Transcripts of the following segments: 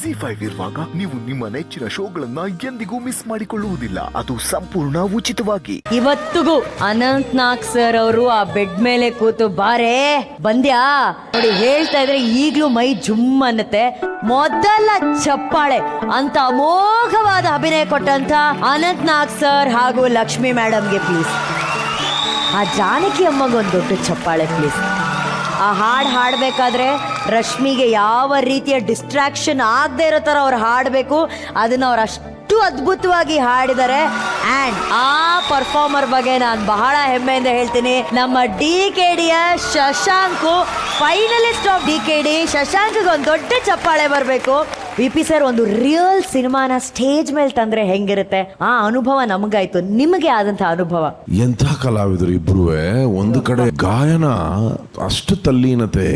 ZEE5 ಇರುವಾಗ ನೀವು ನಿಮ್ಮ ನೆಚ್ಚಿನ ಶೋಗಳನ್ನ ಎಂದಿಗೂ ಮಿಸ್ ಮಾಡಿಕೊಳ್ಳುವುದಿಲ್ಲ. ಅದು ಸಂಪೂರ್ಣ ಉಚಿತವಾಗಿ. ಇವತ್ತಿಗೂ ಅನಂತ್ ನಾಗ್ ಸರ್ ಅವರು ಆ ಬೆಡ್ ಮೇಲೆ ಕೂತು ಬಾರೇ ಬಂದ್ಯಾ ನೋಡಿ ಹೇಳ್ತಾ ಇದ್ರೆ ಈಗ್ಲೂ ಮೈ ಜುಮ್ ಅನ್ನತ್ತೆ. ಮೊದಲ ಚಪ್ಪಾಳೆ ಅಂತ ಅಮೋಘವಾದ ಅಭಿನಯ ಕೊಟ್ಟಂತ ಅನಂತ್ ನಾಗ್ ಸರ್ ಹಾಗೂ ಲಕ್ಷ್ಮಿ ಮೇಡಮ್ಗೆ ಪ್ಲೀಸ್. ಆ ಜಾನಕಿ ಅಮ್ಮಗೊಂದು ದೊಡ್ಡ ಚಪ್ಪಾಳೆ ಪ್ಲೀಸ್. ಆ ಹಾಡು ಹಾಡಬೇಕಾದ್ರೆ ರಶ್ಮಿಗೆ ಯಾವ ರೀತಿಯ ಡಿಸ್ಟ್ರಾಕ್ಷನ್ ಆಗದೆ ಇರೋ ಥರ ಅವ್ರು ಹಾಡಬೇಕು, ಅದನ್ನು ಅವ್ರು ಅಷ್ಟು ಅದ್ಭುತವಾಗಿ ಹಾಡಿದ್ದಾರೆ. ಆ್ಯಂಡ್ ಆ ಪರ್ಫಾರ್ಮರ್ ಬಗ್ಗೆ ನಾನು ಬಹಳ ಹೆಮ್ಮೆಯಿಂದ ಹೇಳ್ತೀನಿ. ನಮ್ಮ DKDಯ ಶಶಾಂಕು, ಫೈನಲಿಸ್ಟ್ ಆಫ್ DKD ಶಶಾಂಕ್ಗೆ ಒಂದು ದೊಡ್ಡ ಚಪ್ಪಾಳೆ ಬರಬೇಕು. VP ಸರ್ ಒಂದು ರಿಯಲ್ ಸಿನಿಮಾನ ಸ್ಟೇಜ್ ಮೇಲೆ ತಂದ್ರೆ ಹೆಂಗಿರುತ್ತೆ ಆ ಅನುಭವ ನಮಗಾಯ್ತು. ನಿಮಗೆ ಆದಂತಹ ಅನುಭವ? ಎಂಥ ಕಲಾವಿದರು ಇಬ್ರು. ಒಂದು ಕಡೆ ಗಾಯನ ಅಷ್ಟು ತಲ್ಲೀನತೆ,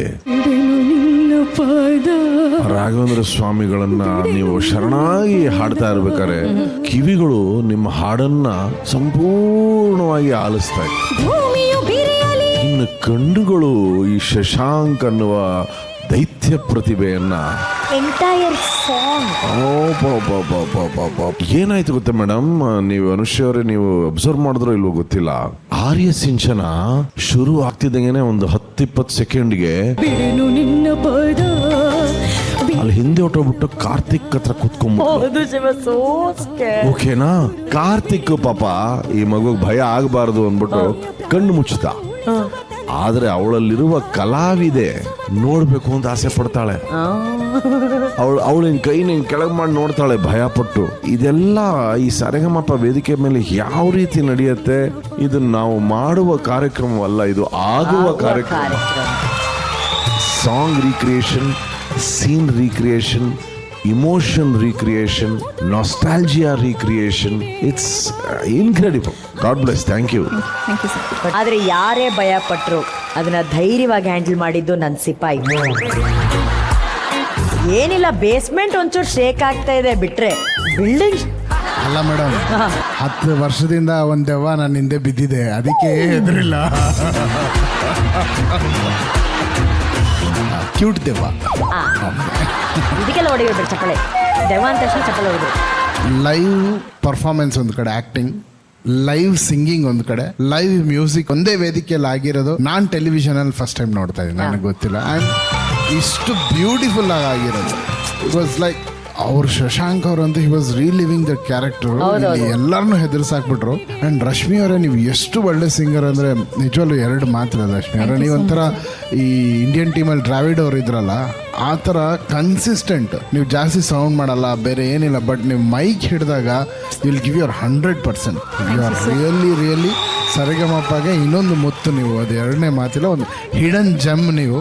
ರಾಘವೇಂದ್ರ ಸ್ವಾಮಿಗಳನ್ನ ನೀವು ಶರಣಾಗಿ ಹಾಡ್ತಾ ಇರ್ಬೇಕಾದ್ರೆ ಕಿವಿಗಳು ನಿಮ್ಮ ಹಾಡನ್ನ ಸಂಪೂರ್ಣವಾಗಿ ಆಲಿಸ್ತಾ ಇತ್ತು. ಇನ್ನು ಕಣ್ಣುಗಳು ಈ ಶಶಾಂಕ್ ಅನ್ನುವ ದೈತ್ಯ ಪ್ರತಿಭೆಯನ್ನ ಎಂಟೈರ್ ಸಾಂಗ್ ಏನಾಯ್ತು ಗೊತ್ತಾ ಮೇಡಮ್, ನೀವು ಅನುಶ್ರೀ ಅವರೇ ನೀವು ಅಬ್ಸರ್ವ್ ಮಾಡಿದ್ರೋ ಇಲ್ವೋ ಗೊತ್ತಿಲ್ಲ, ಆರ್ಯ ಸಿಂಚನ ಶುರು ಆಗ್ತಿದ್ದಂಗೆನೆ ಒಂದು 10-20 ಸೆಕೆಂಡ್ಗೆ ಅಲ್ಲಿ ಹಿಂದೆ ಹೊಟ್ಟೋಗ್ಬಿಟ್ಟು ಕಾರ್ತಿಕ್ ಹತ್ರ ಕುತ್ಕೊಂಡ್ಬಿಟ್ಟು ಓಕೆನಾ. ಕಾರ್ತಿಕ್ ಪಾಪ ಈ ಮಗುಗೆ ಭಯ ಆಗಬಾರ್ದು ಅಂದ್ಬಿಟ್ಟು ಕಣ್ಣು ಮುಚ್ಚುತ್ತ, ಆದ್ರೆ ಅವಳಲ್ಲಿರುವ ಕಲಾವಿದೆ ನೋಡ್ಬೇಕು ಅಂತ ಆಸೆ ಪಡ್ತಾಳೆ. ಅವಳಿನ ಕೈನ ಕೆಳಗೆ ಮಾಡಿ ನೋಡ್ತಾಳೆ ಭಯ ಪಟ್ಟು. ಇದೆಲ್ಲ ಈ ಸರಿಗಮಪ ವೇದಿಕೆ ಮೇಲೆ ಯಾವ ರೀತಿ ನಡೆಯುತ್ತೆ, ಇದನ್ನ ನಾವು ಮಾಡುವ ಕಾರ್ಯಕ್ರಮವಲ್ಲ, ಇದು ಆಗುವ ಕಾರ್ಯಕ್ರಮ. Song recreation, scene recreation, emotion recreation, nostalgia recreation. It's incredible. God bless. Thank you. ಆದ್ರೆ ಯಾರೇ ಭಯ ಪಟ್ರು ಅದನ್ನ ಧೈರ್ಯವಾಗಿ ಹ್ಯಾಂಡಲ್ ಮಾಡಿದ್ದು ನನ್ನ ಸಿಪಾಯಿ. ಏನಿಲ್ಲ, ಬೇಸ್ಮೆಂಟ್ ಒಂಚೂರು ಶೇಕ್ ಆಗ್ತಾ ಇದೆ ಬಿಟ್ರೆ ಬಿಲ್ಡಿಂಗ್ ಅಲ್ಲ ಮೇಡಮ್, 10 ವರ್ಷದಿಂದ ಒಂದ್ ದೆವ್ವ ನನ್ನ ಹಿಂದೆ ಬಿದ್ದಿದೆ, ಅದಕ್ಕೆ ಹೆದರಿಲ್ಲ. ಕ್ಯೂಟ್ ದೆವ್ವ. ಇದಕ್ಕೆಲ್ಲ ಹೊಡೆಯೋದು ಚಪ್ಪಳೆ, ದೆವ್ವ ಅಂತ ತಕ್ಷಣ ಚಪ್ಪಳೆ ಹೊಡೆದು. ಲೈವ್ ಪರ್ಫಾರ್ಮೆನ್ಸ್ ಒಂದು ಕಡೆ, ಆಕ್ಟಿಂಗ್, ಲೈವ್ ಸಿಂಗಿಂಗ್ ಒಂದು ಕಡೆ, ಲೈವ್ ಮ್ಯೂಸಿಕ್ ಒಂದೇ ವೇದಿಕೆಯಲ್ಲಿ ಆಗಿರೋದು ನಾನು ಟೆಲಿವಿಷನ್ ಅಲ್ಲಿ ಫಸ್ಟ್ ಟೈಮ್ ನೋಡ್ತಾ ಇದ್ದೀನಿ, ನನಗೆ ಗೊತ್ತಿಲ್ಲ. ಆ್ಯಂಡ್ ಇಷ್ಟು ಬ್ಯೂಟಿಫುಲ್ ಆಗಿ ಆಗಿರೋದು. ಇಟ್ ವಾಸ್ ಲೈಕ್ ಅವ್ರು ಶಶಾಂಕ್ ಅವರಂತೂ ಹಿ ವಾಸ್ ರೀಲಿವಿಂಗ್ ದ ಕ್ಯಾರೆಕ್ಟರ್. ಎಲ್ಲರನ್ನೂ ಹೆದರ್ಸಾಕ್ಬಿಟ್ರು. ಆ್ಯಂಡ್ ರಶ್ಮಿ ಅವರೇ ನೀವು ಎಷ್ಟು ಒಳ್ಳೆ ಸಿಂಗರ್ ಅಂದರೆ ನಿಜವಲ್ಲೂ 2 ಮಾತ್ರ. ರಶ್ಮಿ ಅವರೇ ನೀವೊಂಥರ ಈ ಇಂಡಿಯನ್ ಟೀಮಲ್ಲಿ ಡ್ರಾವಿಡ್ ಅವ್ರು ಇದ್ರಲ್ಲ ಆ ಥರ ಕನ್ಸಿಸ್ಟೆಂಟ್. ನೀವು ಜಾಸ್ತಿ ಸೌಂಡ್ ಮಾಡಲ್ಲ, ಬೇರೆ ಏನಿಲ್ಲ, ಬಟ್ ನೀವು ಮೈಕ್ ಹಿಡಿದಾಗ will give your 100%. You are really ಸರಿಗಮಪ್ಪಗೆ ಇನ್ನೊಂದು ಮುತ್ತು ನೀವು. ಅದು 2ನೇ ಮಾತಿಲ್ಲ, ಒಂದು ಹಿಡನ್ ಜಮ್ ನೀವು.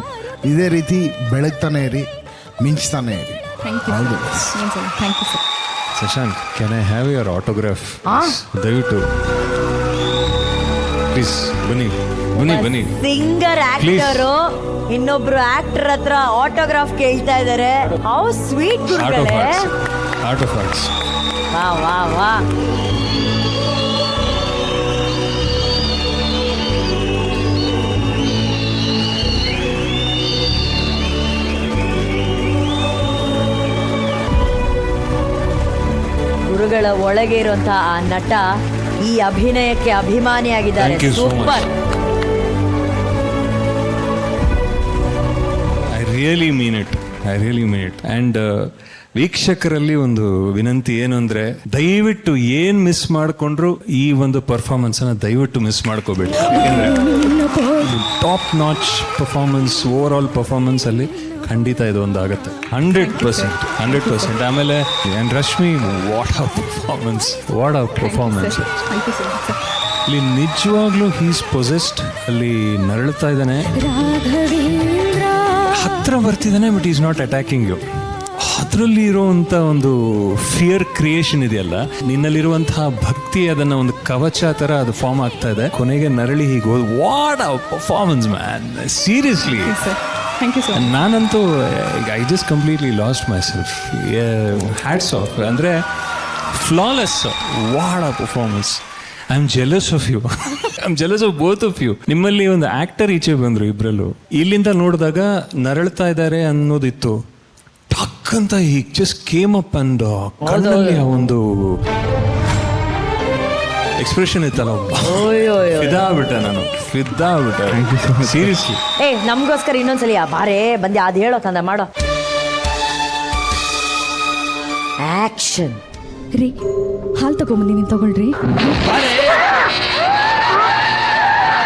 ಇದೇ ರೀತಿ ಬೆಳಗ್ತಾನೆ ಇರಿ, ಮಿಂಚ್ತಾನೆ ಇರಿ. Thank you, sir. Shashank, can I have your autograph? ದಯವಿಟ್ಟು ಪ್ಲೀಸ್ ಬನ್ನಿ. ಸಿಂಗರ್ ಆಕ್ಟರು ಇನ್ನೊಬ್ರು ಆಕ್ಟರ್ ಹತ್ರ ಆಟೋಗ್ರಾಫ್ ಕೇಳ್ತಾ ಇದ್ದಾರೆ. ಹೌ ಸ್ವೀಟ್ ಗುರುಗಳೇ. Art of arts. ವಾ ಗುರುಗಳ ಒಳಗೆ ಇರುವಂತಹ ಆ ನಟ ಈ ಅಭಿನಯಕ್ಕೆ ಅಭಿಮಾನಿಯಾಗಿದ್ದಾರೆ. Super. I really mean it. And ವೀಕ್ಷಕರಲ್ಲಿ ಒಂದು ವಿನಂತಿ ಏನು ಅಂದರೆ, ದಯವಿಟ್ಟು ಏನು ಮಿಸ್ ಮಾಡಿಕೊಂಡ್ರು ಈ ಒಂದು ಪರ್ಫಾರ್ಮೆನ್ಸನ್ನು ದಯವಿಟ್ಟು ಮಿಸ್ ಮಾಡ್ಕೋಬೇಡಿ. ಯಾಕೆಂದರೆ top notch performance, overall ಪರ್ಫಾರ್ಮೆನ್ಸಲ್ಲಿ ಖಂಡಿತ ಇದು ಒಂದು ಆಗುತ್ತೆ. 100%. ಆಮೇಲೆ and Rashmi, what a performance. ಇಲ್ಲಿ ನಿಜವಾಗ್ಲೂ ಹೀಸ್ ಪೊಸೆಸ್ಡ್. ಅಲ್ಲಿ ನರಳುತ್ತಾ ಇದ್ದಾನೆ, ಹತ್ರ ಬರ್ತಿದ್ದಾನೆ, but is not attacking you. ಅದರಲ್ಲಿ ಇರುವಂಥ ಒಂದು ಫಿಯರ್ ಕ್ರಿಯೇಷನ್ ಇದೆಯಲ್ಲ, ನಿನ್ನಲ್ಲಿರುವಂತಹ ಭಕ್ತಿ ಅದನ್ನ ಒಂದು ಕವಚ ಥರ ಅದು ಫಾರ್ಮ್ ಆಗ್ತಾ ಇದೆ. ಕೊನೆಗೆ ನರಳಿ ಹೀಗೆ ಹೋದ್. What a performance man, seriously. ನಾನಂತೂ I just completely lost myself. Hats off. ಅಂದರೆ flawless. What a performance. I am jealous of you. I am jealous of both of you. ನಿಮ್ಮಲ್ಲಿ ಒಂದು ಆಕ್ಟರ್ ಈಚೆ ಬಂದರು ಇಬ್ಬರಲ್ಲೂ. ಇಲ್ಲಿಂದ ನೋಡಿದಾಗ ನರಳ್ತಾ ಇದ್ದಾರೆ ಅನ್ನೋದಿತ್ತು, ಟಕ್ ಅಂತ ಈ ಜಸ್ಟ್ ಕೇಮ್ ಅಪ್ ಅಂಡ್ ಕಣ್ಣಲ್ಲಿ ಆ ಒಂದು ಎಕ್ಸ್ಪ್ರೆಷನ್ ಇತ್ತಲ್ಲ, ಫಿದಾಬಿಟ್ಟೆ ನಾನು, ಫಿದಾಬಿಟ್ಟೆ ಸೀರಿಯಸ್ಲಿ. ಏ ನಮ್ಗೋಸ್ಕರ ಇನ್ನೊಂದ್ಸಲಿ ಬಾರೇ ಬಂದೆ ಅದ್ ಹೇಳೋ ತಂದ ಮಾಡೋ. ಆಕ್ಷನ್. ರೀ ಹಾಲು ತಗೊಂಬಂದಿನಿ ತಗೊಳ್ರಿ.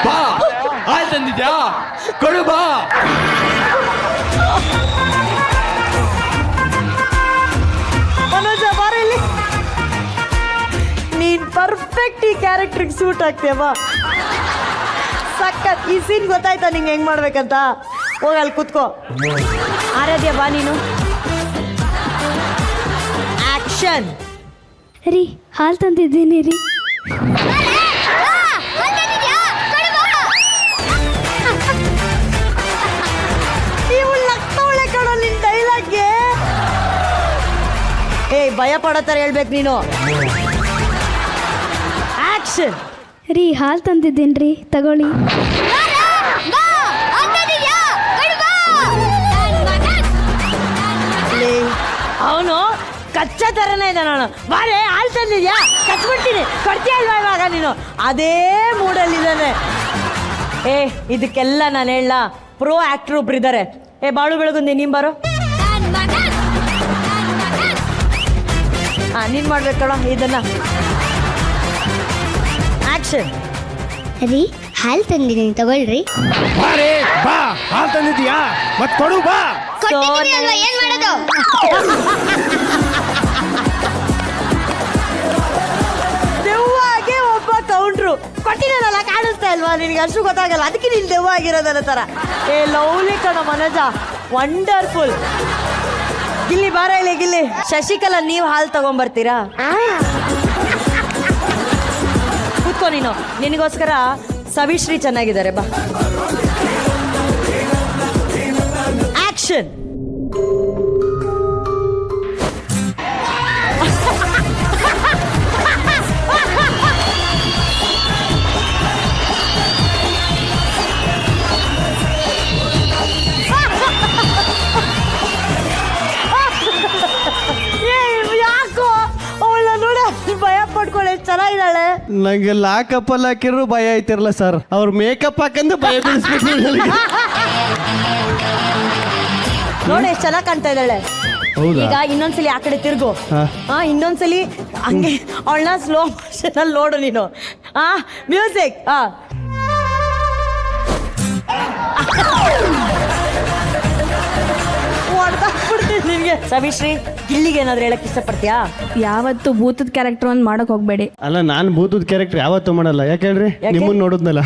ಬಾ ಹಾಲು ತಂದಿದ್ಯಾ ಕೊಡು ಬಾ. ಮನೋಜ ಬಾರ ಇಲ್ಲಿ. ನೀನ್ ಪರ್ಫೆಕ್ಟ್ ಈ ಕ್ಯಾರೆಕ್ಟರ್ಗೆ ಸೂಟ್ ಆಗ್ತೀಯಮ್ಮ. ಸಖತ್. ಈ ಸೀನ್ ಗೊತ್ತಾಯ್ತಾ ನಿಂಗೆ ಹೆಂಗ್ ಮಾಡ್ಬೇಕಂತ? ಹೋಗ ಅಲ್ಲಿ ಕೂತ್ಕೋ. ಆರಾಧ್ಯ ಬಾ ನೀನು. ಆಕ್ಷನ್. ರೀ ಹಾಲು ತಂದಿದ್ದೀನಿ ರೀ. ಇವಳು ನಗ್ತವಳೆ ಕಣೋ ನಿನ್ ಡೈಲಾಗ್ಗೆ. ಏಯ್ ಭಯ ಪಡೋ ಥರ ಹೇಳ್ಬೇಕು ನೀನು. ಆಕ್ಷನ್. ರೀ ಹಾಲು ತಂದಿದ್ದೀನಿ ರೀ ತಗೊಳ್ಳಿ. ಅವನು ಕಚ್ಚಾ ಥರನೇ ಇದೆ ನಾನು. ಬಾರೆ ಹಾಲು ತಂದಿದ್ಯಾ ಕಚ್ಬಿಡ್ತೀನಿ, ಕೊಡ್ತೀಯ ಅಲ್ವಾ ಇವಾಗ ನೀನು? ಅದೇ ಮೂಡಲ್ಲಿದ್ದಾನೆ. ಏ ಇದಕ್ಕೆಲ್ಲ ನಾನು ಹೇಳ ಪ್ರೋ ಆಕ್ಟರ್ ಒಬ್ರು ಇದ್ದಾರೆ. ಏ ಬಾಳು ಬೆಳಗುಂದಿ ನೀನ್ ಬರೋ. ನೀನ್ ಮಾಡ್ಬೇಕಳ ಇದನ್ನ. ಆಕ್ಷನ್. ರೀ ಹಾಲು ತಂದಿದ್ದೀನಿ ತಗೊಳ್ರಿ. ಬಾ ಹಾಲು ತಂದಿದ್ಯಾ ಮತ್ ಕೊಡು ಬಾ. ಏನ್ ಮಾಡೋದು? ದೆವ್ವಾಗೆ ಒಬ್ಬ ಕೌಂಟ್ರು ಕೊಟ್ಟಿನಲ್ಲ, ಕಾಣಿಸ್ತಾ ಇಲ್ವಾ ನಿನಗೆ? ಅಷ್ಟು ಗೊತ್ತಾಗಲ್ಲ, ಅದಕ್ಕೆ ನೀನು ದೆವ್ವ ಆಗಿರೋದನ್ನ ತರ. ಏ ಲವ್ಲಿ ಕಣ ಮನೋಜ, ವಂಡರ್ಫುಲ್. ಗಿಲ್ಲಿ ಬಾರ ಇಲ್ಲಿ ಗಿಲ್ಲಿ. ಶಶಿಕಲಾ ನೀವು ಹಾಲು ತಗೊಂಬರ್ತೀರಾ? ಕೂತ್ಕೋ ನೀನು. ನಿನಗೋಸ್ಕರ ಸವಿಶ್ರೀ ಚೆನ್ನಾಗಿದ್ದಾರೆ ಬಾ. ಆಕ್ಷನ್. ಯಾಕೋ ಅವಳ ನೋಡ ಭಯ ಪಡ್ಕೊಳ್ಳಿ, ಚೆನ್ನಾಗಿದ್ದಾಳೆ. ನಂಗೆ ಲಾಕಪ್ ಅಲ್ಲಿ ಹಾಕಿರೋ ಭಯ ಐತಿರಲ್ಲ ಸರ್, ಅವ್ರ ಮೇಕಪ್ ಹಾಕಂದು ಭಯ ಬೀಳಿಸ್ಬಿಟ್ಟು ನೋಡಿ ಎಷ್ಟು ಚೆನ್ನಾಗಿ ಕಾಣ್ತಾ ಇದ್ದಾಳೆ. ಈಗ ಇನ್ನೊಂದ್ಸಲಿ ಆ ಕಡೆ ತಿರ್ಗು. ಇನ್ನೊಂದ್ಸಲಿ ಹಂಗೆ ಅವಳನ್ನ ಸ್ಲೋ ಮೋಷನ್ ಅಲ್ಲಿ ನೋಡು ನೀನು. ಮ್ಯೂಸಿಕ್. ನಿನ್ಗೆ ಸವಿಶ್ರೀ ಗಿಲ್ಲಿಗೆ ಏನಾದ್ರು ಹೇಳಕ್ ಇಷ್ಟಪಡ್ತೀಯಾ? ಯಾವತ್ತು ಭೂತದ ಕ್ಯಾರೆಕ್ಟರ್ ಒಂದು ಮಾಡಕ್ ಹೋಗ್ಬೇಡಿ. ಅಲ್ಲ, ನಾನು ಭೂತದ ಕ್ಯಾರೆಕ್ಟರ್ ಯಾವತ್ತೂ ಮಾಡಲ್ಲ. ಯಾಕೆ ಹೇಳ್ರಿ? ನಿಮ್ಮನ್ನ ನೋಡಿದ್ನಲ್ಲ.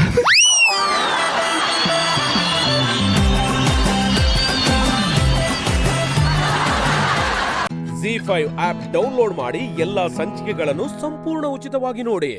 ZEE5 ಆಪ್ ಡೌನ್ಲೋಡ್ ಮಾಡಿ ಎಲ್ಲಾ ಸಂಚಿಕೆಗಳನ್ನು ಸಂಪೂರ್ಣ ಉಚಿತವಾಗಿ ನೋಡಿ.